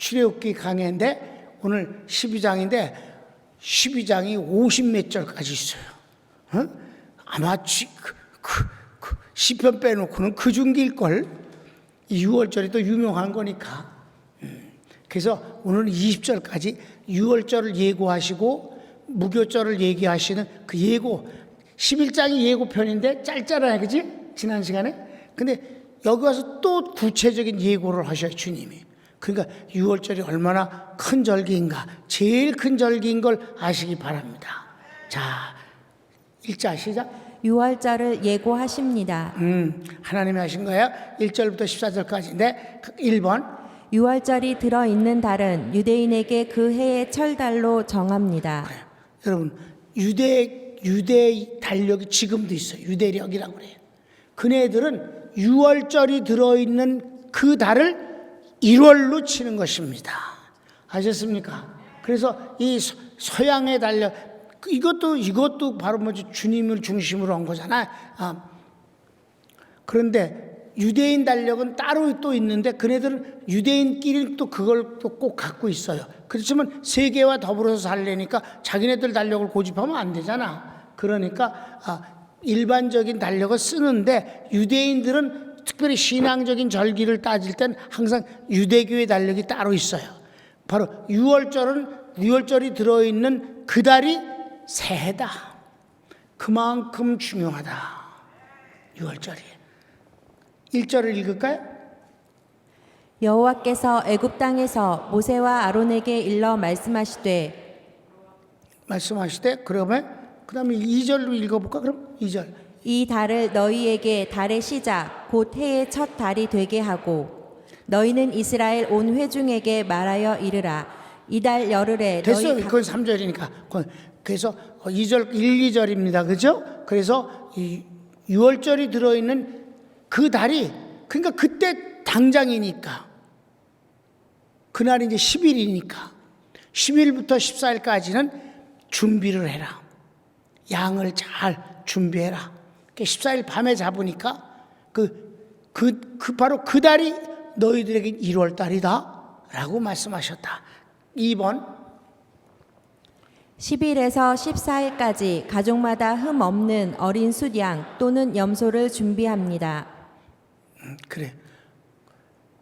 출애굽기 강해인데 오늘 12장인데 12장이 50몇 절까지 있어요. 아마 시편 빼놓고는 그 중기일걸. 이 6월절이 또 유명한 거니까. 그래서 오늘은 20절까지 6월절을 예고하시고 무교절을 얘기하시는 그 예고, 11장이 예고편인데 짧잖아요, 그지? 지난 시간에. 근데 여기 와서 또 구체적인 예고를 하셔요, 주님이. 그러니까 6월절이 얼마나 큰 절기인가, 제일 큰 절기인 걸 아시기 바랍니다. 자, 읽자, 시작. 6월절을 예고하십니다. 하나님이 하신 거예요. 1절부터 14절까지인데 1번 6월절이 들어있는 달은 유대인에게 그 해의 철달로 정합니다. 그래요. 여러분, 유대 달력이 지금도 있어요. 유대력이라고 그래요. 그네들은 6월절이 들어있는 그 달을 1월로 치는 것입니다. 아셨습니까? 그래서 이 서양의 달력, 이것도 바로 뭐지, 주님을 중심으로 한 거잖아요. 그런데 유대인 달력은 따로 또 있는데 그네들은 유대인끼리 또 그걸 또 꼭 갖고 있어요. 그렇지만 세계와 더불어서 살려니까 자기네들 달력을 고집하면 안 되잖아. 그러니까 일반적인 달력을 쓰는데 유대인들은 특별히 신앙적인 절기를 따질 땐 항상 유대교의 달력이 따로 있어요. 바로 6월절이 들어있는 그 달이 새해다. 그만큼 중요하다. 6월절이. 1절을 읽을까요? 여호와께서 애굽 땅에서 모세와 아론에게 일러 말씀하시되 그러면 그 다음에 2절로 읽어볼까? 그럼 2절. 이 달을 너희에게 달의 시작 곧 해의 첫 달이 되게 하고 너희는 이스라엘 온 회중에게 말하여 이르라. 이달 열흘에 됐어요. 너희 그건 3절이니까. 그래서 2절 1, 2절입니다. 그죠? 그래서 이 6월절이 들어있는 그 달이, 그러니까 그때 당장이니까, 그날이 이제 10일이니까 10일부터 14일까지는 준비를 해라. 양을 잘 준비해라. 14일 밤에 잡으니까 바로 그 달이 너희들에게 1월 달이다 라고 말씀하셨다. 2번 10일에서 14일까지 가족마다 흠 없는 어린 숫양 또는 염소를 준비합니다. 그래.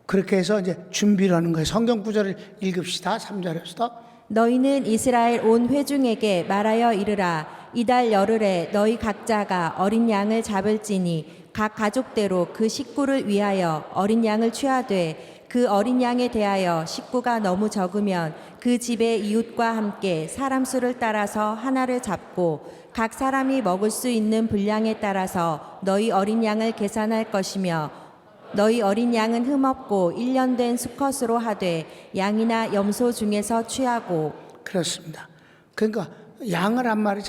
그렇게 해서 이제 준비를 하는 거예요. 성경 구절을 읽읍시다. 3절에서. 너희는 이스라엘 온 회중에게 말하여 이르라. 이달 열흘에 너희 각자가 어린 양을 잡을지니 각 가족대로 그 식구를 위하여 어린 양을 취하되 그 어린 양에 대하여 식구가 너무 적으면 그 집의 이웃과 함께 사람 수를 따라서 하나를 잡고 각 사람이 먹을 수 있는 분량에 따라서 너희 어린 양을 계산할 것이며 너희 어린 양은 흠없고 1년 된 수컷으로 하되 양이나 염소 중에서 취하고. 그렇습니다. 그러니까 양을 한 마리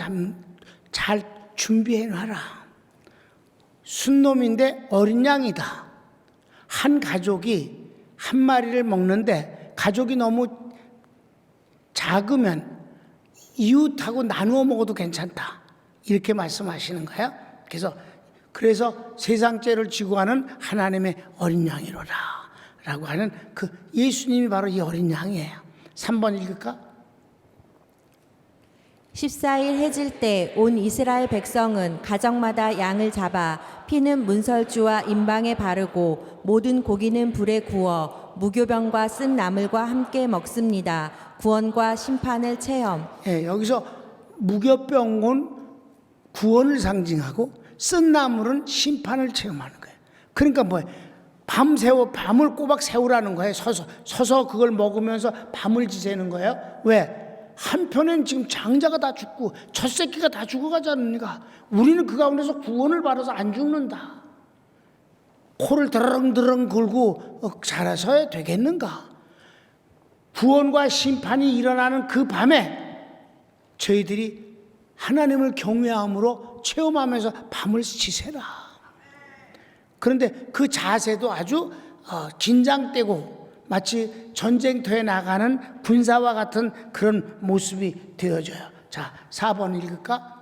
잘 준비해 놔라. 순놈인데 어린 양이다. 한 가족이 한 마리를 먹는데 가족이 너무 작으면 이웃하고 나누어 먹어도 괜찮다. 이렇게 말씀하시는 거예요. 그래서 세상 죄를 지고 가는 하나님의 어린 양이로라 라고 하는 그 예수님이 바로 이 어린 양이에요. 3번 읽을까? 14일 해질 때 온 이스라엘 백성은 가정마다 양을 잡아 피는 문설주와 임방에 바르고 모든 고기는 불에 구워 무교병과 쓴 나물과 함께 먹습니다. 구원과 심판을 체험. 여기서 무교병은 구원을 상징하고 쓴 나물은 심판을 체험하는 거예요. 그러니까 뭐예요? 밤을 꼬박 세우라는 거예요. 서서 그걸 먹으면서 밤을 지새는 거예요. 왜? 한편엔 지금 장자가 다 죽고 첫 새끼가 다 죽어가지 않습니까? 우리는 그 가운데서 구원을 받아서 안 죽는다. 코를 드렁드렁 긁고 자라서야 되겠는가? 구원과 심판이 일어나는 그 밤에 저희들이 하나님을 경외함으로 체험하면서 밤을 지새라. 그런데 그 자세도 아주 긴장되고 마치 전쟁터에 나가는 군사와 같은 그런 모습이 되어져요. 자, 4번 읽을까?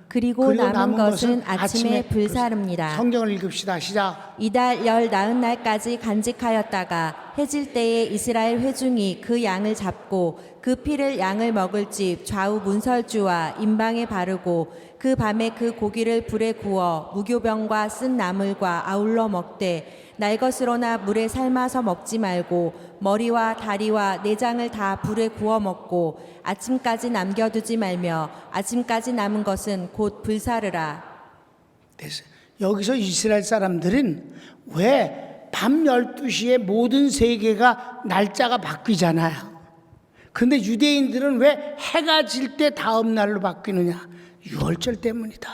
그리고 남은 것은 아침에 불사릅니다. 성경을 읽읍시다. 시작. 이달 열 나흔 날까지 간직하였다가 해질 때에 이스라엘 회중이 그 양을 잡고 그 피를 양을 먹을 집 좌우 문설주와 임방에 바르고 그 밤에 그 고기를 불에 구워 무교병과 쓴 나물과 아울러 먹되 날 것으로나 물에 삶아서 먹지 말고 머리와 다리와 내장을 다 불에 구워 먹고 아침까지 남겨두지 말며 아침까지 남은 것은 곧 불사르라. 됐어요. 여기서 이스라엘 사람들은 왜 밤 12시에 모든 세계가 날짜가 바뀌잖아요. 근데 유대인들은 왜 해가 질 때 다음 날로 바뀌느냐? 유월절 때문이다.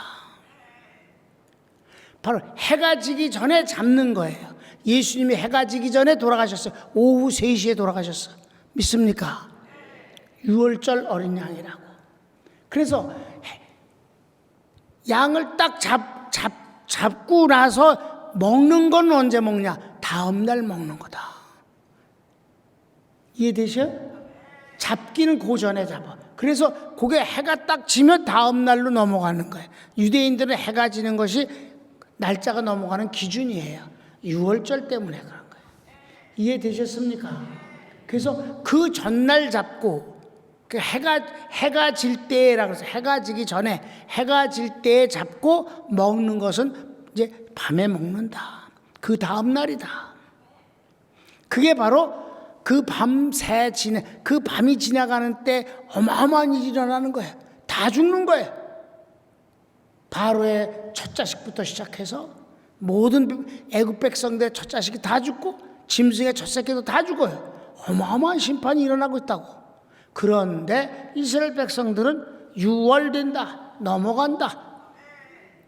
바로 해가 지기 전에 잡는 거예요. 예수님이 해가 지기 전에 돌아가셨어요. 오후 3시에 돌아가셨어요. 믿습니까? 유월절 어린 양이라고. 그래서 양을 딱 잡고 나서 먹는 건 언제 먹냐? 다음 날 먹는 거다. 이해되셔요? 잡기는 그 전에 잡아. 그래서 그게 해가 딱 지면 다음 날로 넘어가는 거예요. 유대인들은 해가 지는 것이 날짜가 넘어가는 기준이에요. 유월절 때문에 그런 거예요. 이해되셨습니까? 그래서 그 전날 잡고 그 해가 질 때라고 해서 해가 지기 전에 해가 질 때에 잡고 먹는 것은 이제 밤에 먹는다. 그 다음 날이다. 그게 바로 그 그 밤이 지나가는 때 어마어마한 일이 일어나는 거예요. 다 죽는 거예요. 바로의 첫 자식부터 시작해서 모든 애굽 백성들의 첫 자식이 다 죽고 짐승의 첫 새끼도 다 죽어요. 어마어마한 심판이 일어나고 있다고. 그런데 이스라엘 백성들은 유월된다, 넘어간다,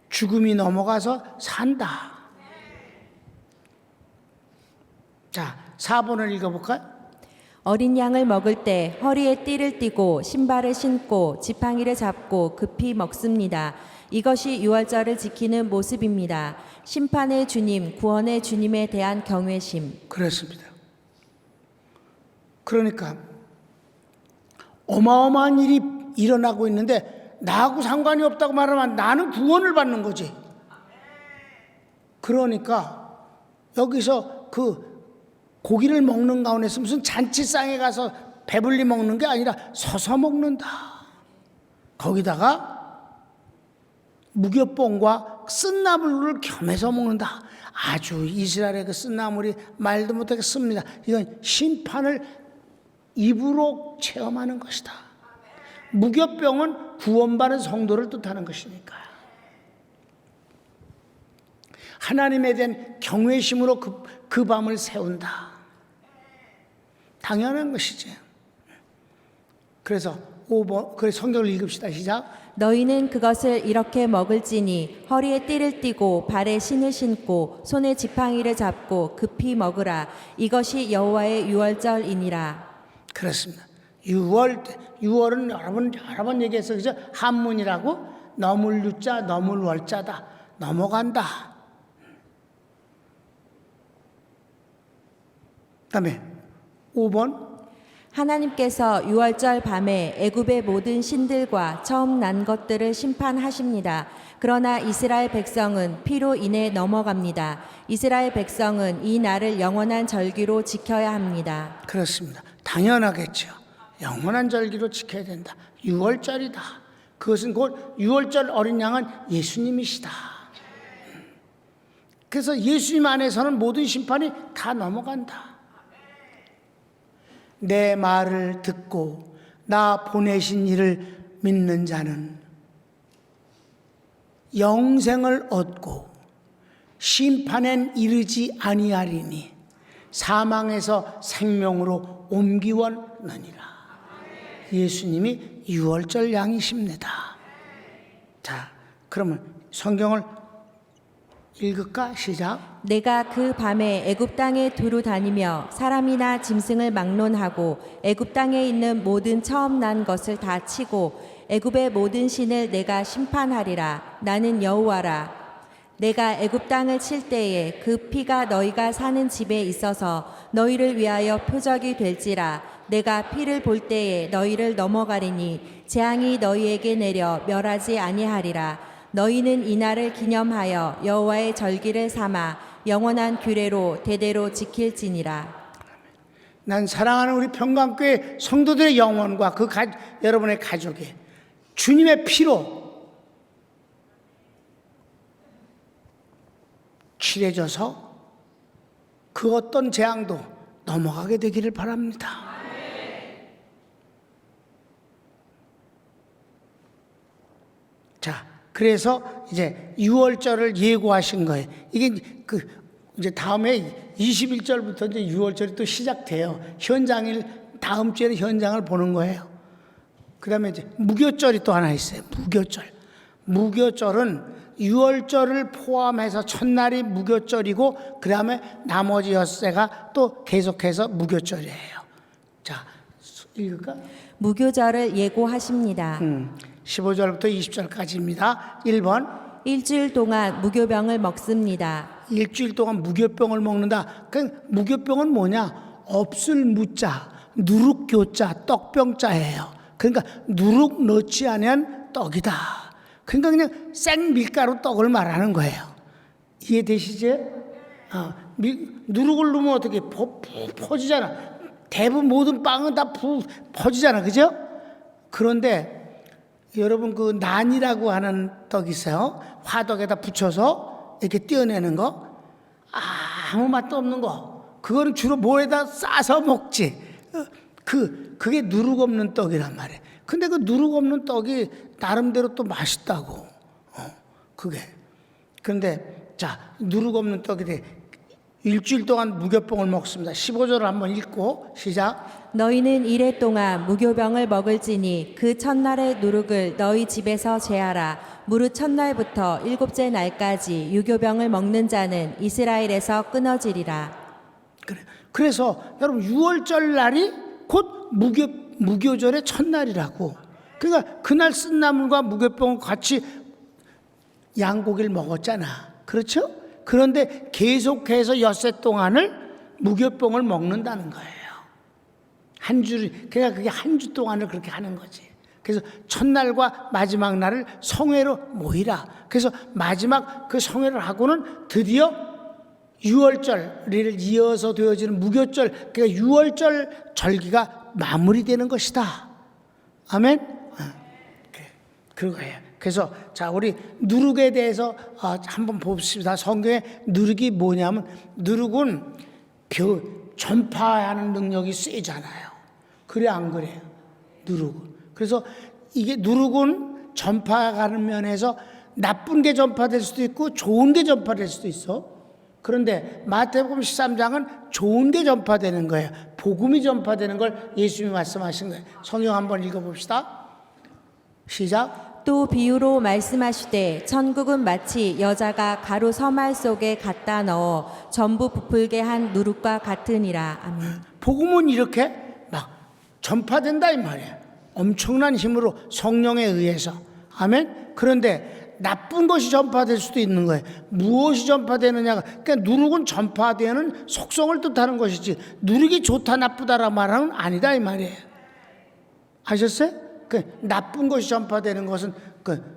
죽음이 넘어가서 산다. 자, 4번을 읽어볼까요? 어린 양을 먹을 때 허리에 띠를 띠고 신발을 신고 지팡이를 잡고 급히 먹습니다. 이것이 유월절을 지키는 모습입니다. 심판의 주님, 구원의 주님에 대한 경외심. 그렇습니다. 그러니까 어마어마한 일이 일어나고 있는데 나하고 상관이 없다고 말하면 나는 구원을 받는 거지. 그러니까 여기서 그 고기를 먹는 가운데서 무슨 잔치상에 가서 배불리 먹는 게 아니라 서서 먹는다. 거기다가 무교뽕과 쓴나물을 겸해서 먹는다. 아주 이스라엘의 그 쓴나물이 말도 못하게 씁니다. 이건 심판을 입으로 체험하는 것이다. 무교병은 구원받은 성도를 뜻하는 것이니까. 하나님에 대한 경외심으로 그 밤을 세운다. 당연한 것이지. 그래서 5번, 그래서 성경을 읽읍시다. 시작. 너희는 그것을 이렇게 먹을지니 허리에 띠를 띠고 발에 신을 신고 손에 지팡이를 잡고 급히 먹으라. 이것이 여호와의 유월절이니라. 그렇습니다. 6월은 여러 번 얘기했어요. 그죠? 한문이라고 넘을 유자, 넘을 월자다. 넘어간다. 그다음에 5번. 하나님께서 유월절 밤에 애굽의 모든 신들과 처음 난 것들을 심판하십니다. 그러나 이스라엘 백성은 피로 인해 넘어갑니다. 이스라엘 백성은 이 날을 영원한 절기로 지켜야 합니다. 그렇습니다. 당연하겠죠. 영원한 절기로 지켜야 된다. 6월절이다. 그것은 곧 6월절 어린 양은 예수님이시다. 그래서 예수님 안에서는 모든 심판이 다 넘어간다. 내 말을 듣고 나 보내신 이를 믿는 자는 영생을 얻고 심판엔 이르지 아니하리니 사망에서 생명으로 옮기웠느니라. 예수님이 유월절 양이십니다. 자, 그러면 성경을 읽을까? 시작. 내가 그 밤에 애굽 땅에 두루 다니며 사람이나 짐승을 막론하고 애굽 땅에 있는 모든 처음 난 것을 다 치고 애굽의 모든 신을 내가 심판하리라. 나는 여호와라. 내가 애굽 땅을 칠 때에 그 피가 너희가 사는 집에 있어서 너희를 위하여 표적이 될지라. 내가 피를 볼 때에 너희를 넘어가리니 재앙이 너희에게 내려 멸하지 아니하리라. 너희는 이날을 기념하여 여호와의 절기를 삼아 영원한 규례로 대대로 지킬지니라. 난 사랑하는 우리 평강교회 성도들의 영혼과 여러분의 가족의 주님의 피로 칠해져서 그 어떤 재앙도 넘어가게 되기를 바랍니다. 자, 그래서 이제 6월절을 예고하신 거예요. 이게 이제 다음에 21절부터 이제 6월절이 또 시작돼요. 다음 주에는 현장을 보는 거예요. 그 다음에 이제 무교절이 또 하나 있어요. 무교절. 무교절은 6월절을 포함해서 첫날이 무교절이고, 그 다음에 나머지 6세가 또 계속해서 무교절이에요. 자, 읽을까? 무교절을 예고하십니다. 15절부터 20절까지입니다. 1번. 일주일 동안 무교병을 먹습니다. 일주일 동안 무교병을 먹는다. 그 무교병은 뭐냐? 없을 무자, 누룩교자, 떡병자예요. 그러니까 누룩 넣지 않으면 떡이다. 그러니까 그냥 생 밀가루 떡을 말하는 거예요. 이해되시죠? 누룩을 넣으면 어떻게 퍼지잖아. 대부분 모든 빵은 다 퍼지잖아. 그죠? 그런데 여러분 그 난이라고 하는 떡이 있어요. 화덕에다 붙여서 이렇게 떼어내는 거. 아무 맛도 없는 거. 그거는 주로 뭐에다 싸서 먹지. 그게 누룩 없는 떡이란 말이에요. 근데 그 누룩 없는 떡이 나름대로 또 맛있다고. 그게. 그런데 자, 누룩 없는 떡이 돼. 일주일 동안 무교병을 먹습니다. 15절을 한번 읽고 시작. 너희는 이래 동안 무교병을 먹을지니 그 첫날의 누룩을 너희 집에서 제하라. 무릇 첫날부터 일곱째 날까지 유교병을 먹는 자는 이스라엘에서 끊어지리라. 그래. 그래서 여러분 6월절 날이 곧 무교절의 첫날이라고. 그러니까 그날 쓴 나물과 무교병을 같이 양고기를 먹었잖아. 그렇죠? 그런데 계속해서 엿새 동안을 무교병을 먹는다는 거예요. 그러니까 그게 한 주 동안을 그렇게 하는 거지. 그래서 첫날과 마지막 날을 성회로 모이라. 그래서 마지막 그 성회를 하고는 드디어 6월절을 이어서 되어지는 무교절, 그러니까 6월절 절기가 마무리되는 것이다. 아멘? 그거예요. 그래서 자, 우리 누룩에 대해서 한번 봅시다. 성경에 누룩이 뭐냐면, 누룩은 전파하는 능력이 세잖아요. 그래 안 그래요? 누룩은. 그래서 이게 누룩은 전파하는 면에서 나쁜 게 전파될 수도 있고 좋은 게 전파될 수도 있어. 그런데 마태복음 13장은 좋은 게 전파되는 거예요. 복음이 전파되는 걸 예수님이 말씀하신 거예요. 성경 한번 읽어봅시다. 시작. 또 비유로 말씀하시되 천국은 마치 여자가 가루 서말 속에 갖다 넣어 전부 부풀게 한 누룩과 같으니라. 아멘. 복음은 이렇게 막 전파된다 이 말이에요. 엄청난 힘으로 성령에 의해서. 아멘. 그런데 나쁜 것이 전파될 수도 있는 거예요. 무엇이 전파되느냐가, 그러니까 누룩은 전파되는 속성을 뜻하는 것이지 누룩이 좋다 나쁘다라 말하는 아니다 이 말이에요. 아셨어요? 나쁜 것이 전파되는 것은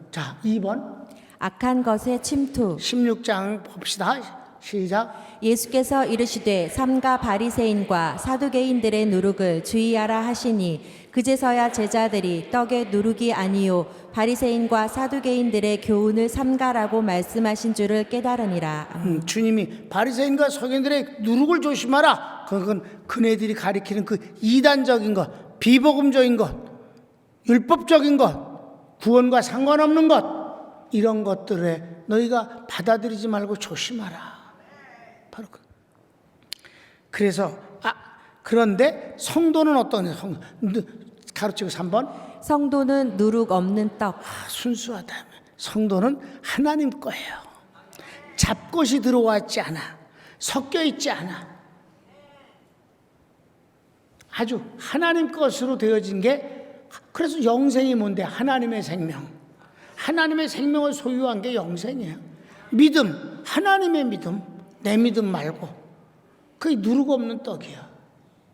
자, 2번 악한 것의 침투. 16장 봅시다. 시작. 예수께서 이르시되 삼가 바리새인과 사두개인들의 누룩을 주의하라 하시니 그제서야 제자들이 떡의 누룩이 아니요 바리새인과 사두개인들의 교훈을 삼가라고 말씀하신 줄을 깨달으니라. 주님이 바리새인과 서기관들의 누룩을 조심하라. 그건 그네들이 가리키는 그 이단적인 것, 비복음적인 것, 율법적인 것, 구원과 상관없는 것, 이런 것들에 너희가 받아들이지 말고 조심하라. 바로 그래서 그런데 성도는 어떤 가르치고 3번 성도는 누룩 없는 떡. 순수하다. 성도는 하나님 거예요. 잡것이 들어왔지 않아. 섞여 있지 않아. 아주 하나님 것으로 되어진 게, 그래서 영생이 뭔데? 하나님의 생명. 하나님의 생명을 소유한 게 영생이에요. 믿음, 하나님의 믿음, 내 믿음 말고. 그게 누룩 없는 떡이야.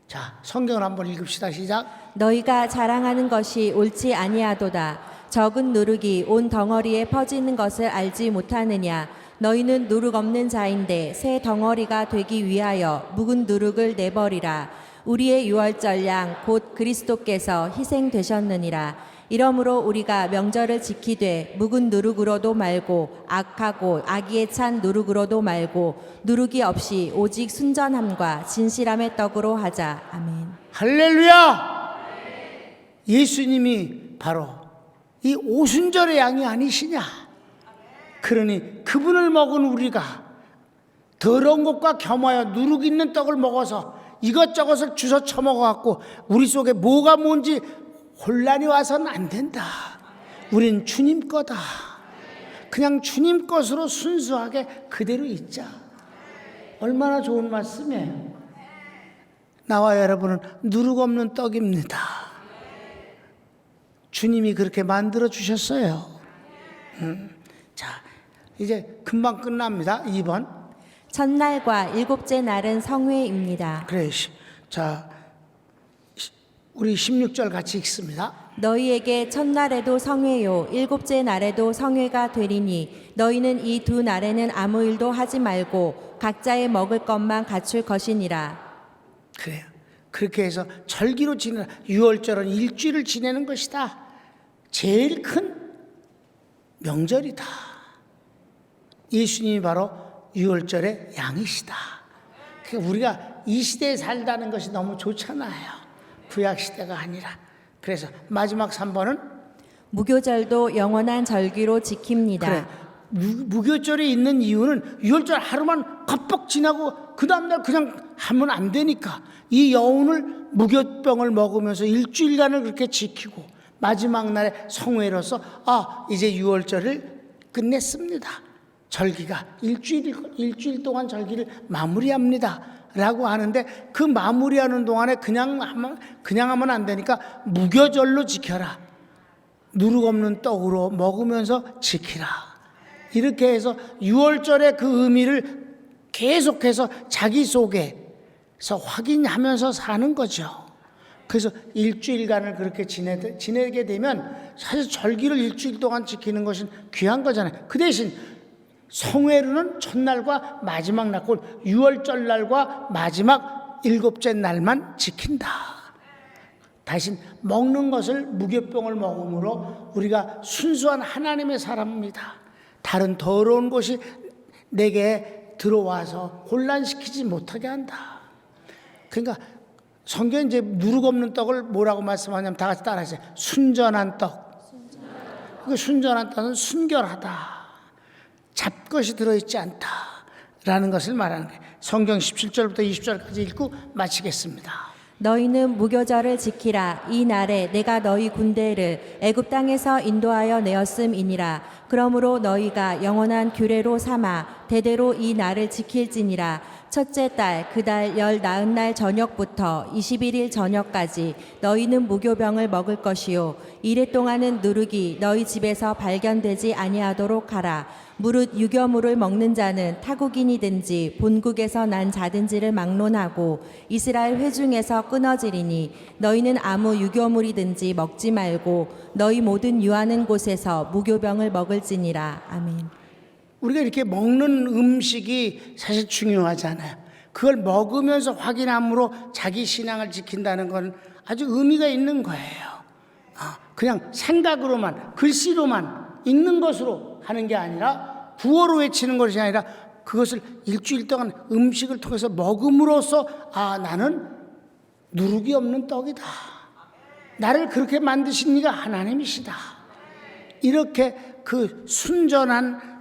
자, 성경을 한번 읽읍시다. 시작. 너희가 자랑하는 것이 옳지 아니하도다. 적은 누룩이 온 덩어리에 퍼지는 것을 알지 못하느냐. 너희는 누룩 없는 자인데 새 덩어리가 되기 위하여 묵은 누룩을 내버리라. 우리의 유월절 양 곧 그리스도께서 희생되셨느니라. 이러므로 우리가 명절을 지키되 묵은 누룩으로도 말고 악하고 악의에 찬 누룩으로도 말고 누룩이 없이 오직 순전함과 진실함의 떡으로 하자. 아멘. 할렐루야! 예수님이 바로 이 오순절의 양이 아니시냐? 그러니 그분을 먹은 우리가 더러운 것과 겸하여 누룩 있는 떡을 먹어서 이것저것을 주워 처먹어갖고 우리 속에 뭐가 뭔지 혼란이 와서는 안 된다. 우린 주님 거다. 그냥 주님 것으로 순수하게 그대로 있자. 얼마나 좋은 말씀이에요. 나와 여러분은 누룩 없는 떡입니다. 주님이 그렇게 만들어 주셨어요. 자, 이제 금방 끝납니다. 2번. 첫날과 일곱째 날은 성회입니다. 그래. 자, 우리 16절 같이 읽습니다. 너희에게 첫날에도 성회요 일곱째 날에도 성회가 되리니 너희는 이 두 날에는 아무 일도 하지 말고 각자의 먹을 것만 갖출 것이니라. 그래요. 그렇게 해서 절기로 지내라. 유월절은 일주일을 지내는 것이다. 제일 큰 명절이다. 예수님이 바로 유월절의 양이시다. 그러니까 우리가 이 시대에 살다는 것이 너무 좋잖아요. 구약 시대가 아니라. 그래서 마지막 3번은 무교절도 영원한 절기로 지킵니다. 그래. 무교절에 있는 이유는 유월절 하루만 겁뻑 지나고 그 다음날 그냥 하면 안 되니까 이 여운을 무교병을 먹으면서 일주일간을 그렇게 지키고 마지막 날에 성회로서 이제 유월절을 끝냈습니다. 절기가 일주일 동안 절기를 마무리합니다 라고 하는데 그 마무리하는 동안에 그냥 하면 안 되니까 무교절로 지켜라. 누룩 없는 떡으로 먹으면서 지키라. 이렇게 해서 유월절의 그 의미를 계속해서 자기 속에서 확인하면서 사는 거죠. 그래서 일주일간을 그렇게 지내게 되면 사실 절기를 일주일 동안 지키는 것은 귀한 거잖아요. 그 대신 성회로는 첫날과 마지막 날, 유월절 날과 마지막 일곱째 날만 지킨다. 대신 먹는 것을 무교병을 먹음으로 우리가 순수한 하나님의 사람입니다. 다른 더러운 것이 내게 들어와서 혼란시키지 못하게 한다. 그러니까 성경에 이제 누룩 없는 떡을 뭐라고 말씀하냐면 다 같이 따라하세요. 순전한 떡. 그 순전한 떡은 순결하다. 잡것이 들어있지 않다라는 것을 말하는 거예요. 성경 17절부터 20절까지 읽고 마치겠습니다. 너희는 무교절을 지키라. 이 날에 내가 너희 군대를 애굽 땅에서 인도하여 내었음이니라. 그러므로 너희가 영원한 규례로 삼아 대대로 이 날을 지킬지니라. 첫째 달 그 달 열 나흔 날 저녁부터 21일 저녁까지 너희는 무교병을 먹을 것이요 이래 동안은 누룩이 너희 집에서 발견되지 아니하도록 하라. 무릇 유교물을 먹는 자는 타국인이든지 본국에서 난 자든지를 막론하고 이스라엘 회중에서 끊어지리니 너희는 아무 유교물이든지 먹지 말고 너희 모든 유하는 곳에서 무교병을 먹을지니라. 아멘. 우리가 이렇게 먹는 음식이 사실 중요하잖아요. 그걸 먹으면서 확인함으로 자기 신앙을 지킨다는 건 아주 의미가 있는 거예요. 그냥 생각으로만, 글씨로만 읽는 것으로 하는 게 아니라 구호로 외치는 것이 아니라 그것을 일주일 동안 음식을 통해서 먹음으로써 나는 누룩이 없는 떡이다. 나를 그렇게 만드신 이가 하나님이시다. 이렇게 그 순결한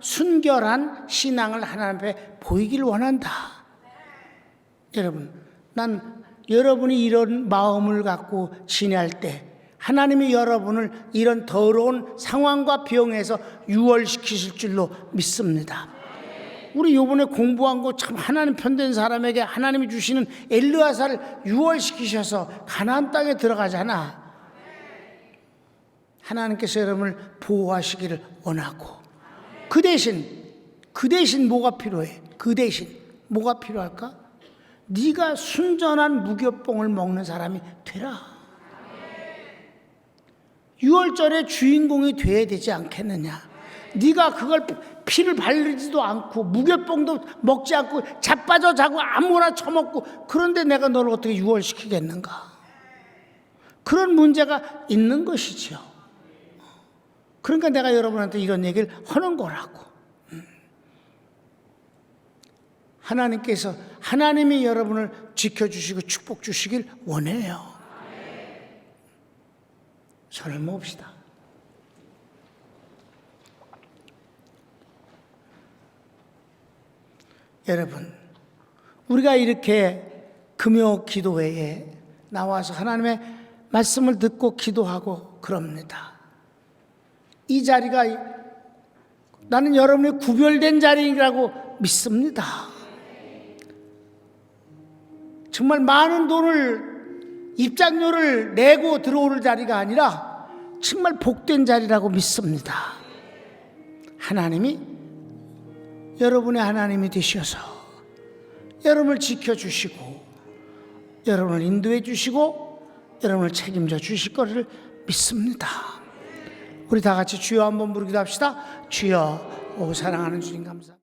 신앙을 하나님 앞에 보이길 원한다. 여러분, 난 여러분이 이런 마음을 갖고 지낼 때 하나님이 여러분을 이런 더러운 상황과 병에서 유월시키실 줄로 믿습니다. 우리 요번에 공부한 거 참 하나님 편된 사람에게 하나님이 주시는 엘르아사를 유월시키셔서 가나안 땅에 들어가잖아. 하나님께서 여러분을 보호하시기를 원하고 그 대신 뭐가 필요해? 그 대신 뭐가 필요할까? 네가 순전한 무교병을 먹는 사람이 되라. 유월절의 주인공이 돼야 되지 않겠느냐? 네가 그걸 피를 바르지도 않고 무교병도 먹지 않고 자빠져 자고 아무거나 처먹고 그런데 내가 너를 어떻게 유월시키겠는가? 그런 문제가 있는 것이죠. 그러니까 내가 여러분한테 이런 얘기를 하는 거라고. 하나님이 여러분을 지켜주시고 축복 주시길 원해요. 손을 모읍시다. 여러분, 우리가 이렇게 금요 기도회에 나와서 하나님의 말씀을 듣고 기도하고 그럽니다. 이 자리가 나는 여러분의 구별된 자리라고 믿습니다. 정말 많은 돈을 입장료를 내고 들어오는 자리가 아니라 정말 복된 자리라고 믿습니다. 하나님이 여러분의 하나님이 되셔서 여러분을 지켜주시고 여러분을 인도해 주시고 여러분을 책임져 주실 것을 믿습니다. 우리 다 같이 주여 한번 부르기도 합시다. 주여, 오 사랑하는 주님 감사합니다.